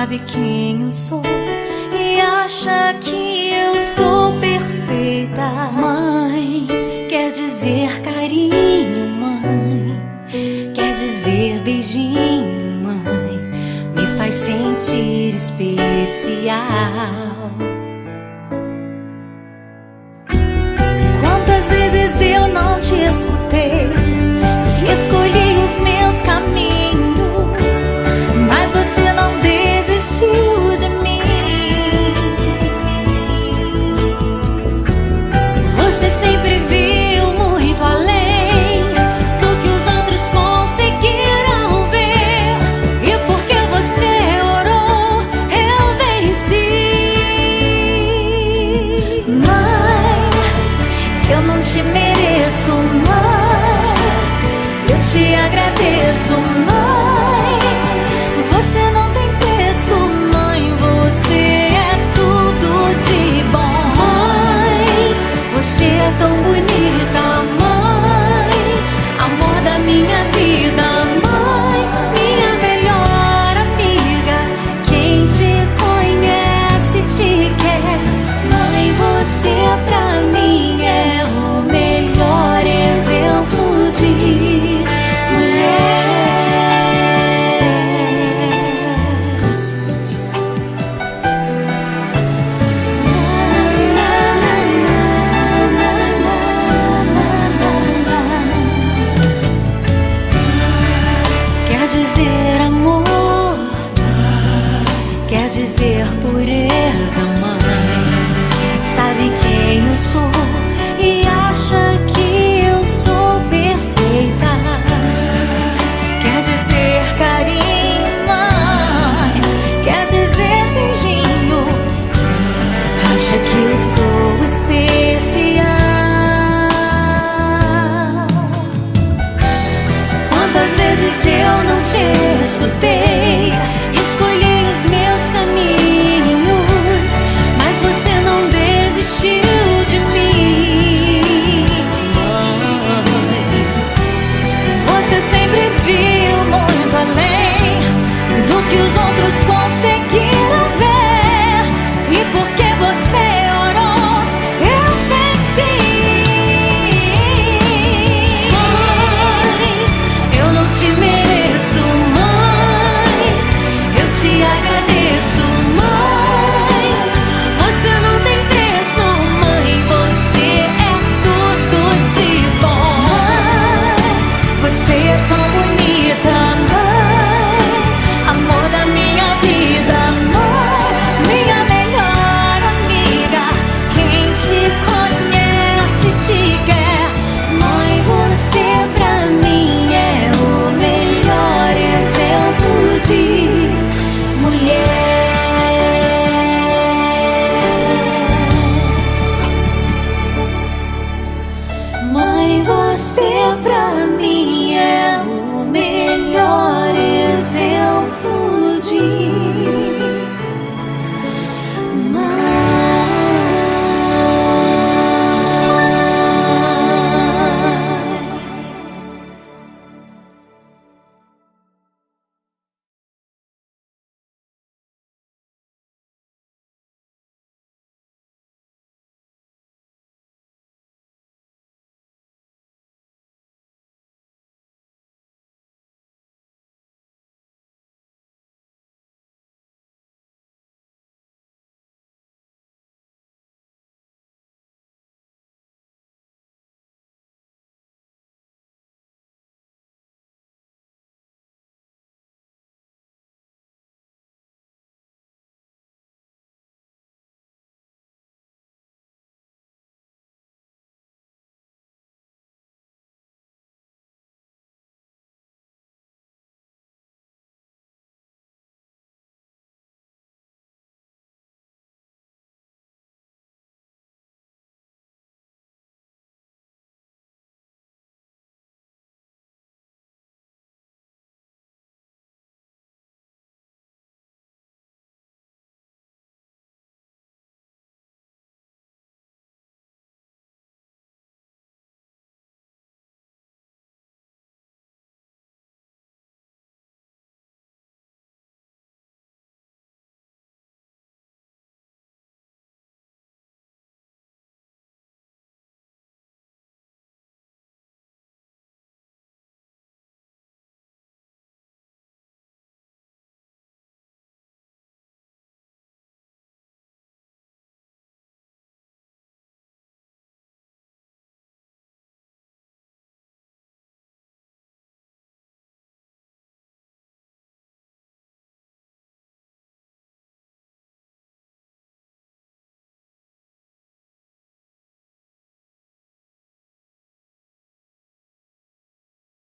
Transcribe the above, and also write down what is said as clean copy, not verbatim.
sabe quem eu sou e acha que eu sou perfeita. Mãe, quer dizer carinho, mãe, quer dizer beijinho, mãe, me faz sentir especial. Quantas vezes eu não te escutei e escolhi os meus caminhos, mas você não desistiu de mim. Você sempre viu muito além do que os outros conseguiram ver, e porque você orou, eu venci. Mãe, eu não te mereço, mãe, eu te agradeço, mãe. Você não tem preço, mãe, você é tudo de bom. Mãe, você é tão bonita, mãe, amor da minha vida, mãe, minha melhor amiga. Quem te conhece te quer, mãe, você pra mim é o melhor exemplo de mulher. Quer dizer amor, quer dizer pureza, mãe, sabe quem eu sou e acha que eu sou perfeita. Quer dizer carinho, mãe, quer dizer beijinho, acha que eu sou especial. Quantas vezes eu não te escutei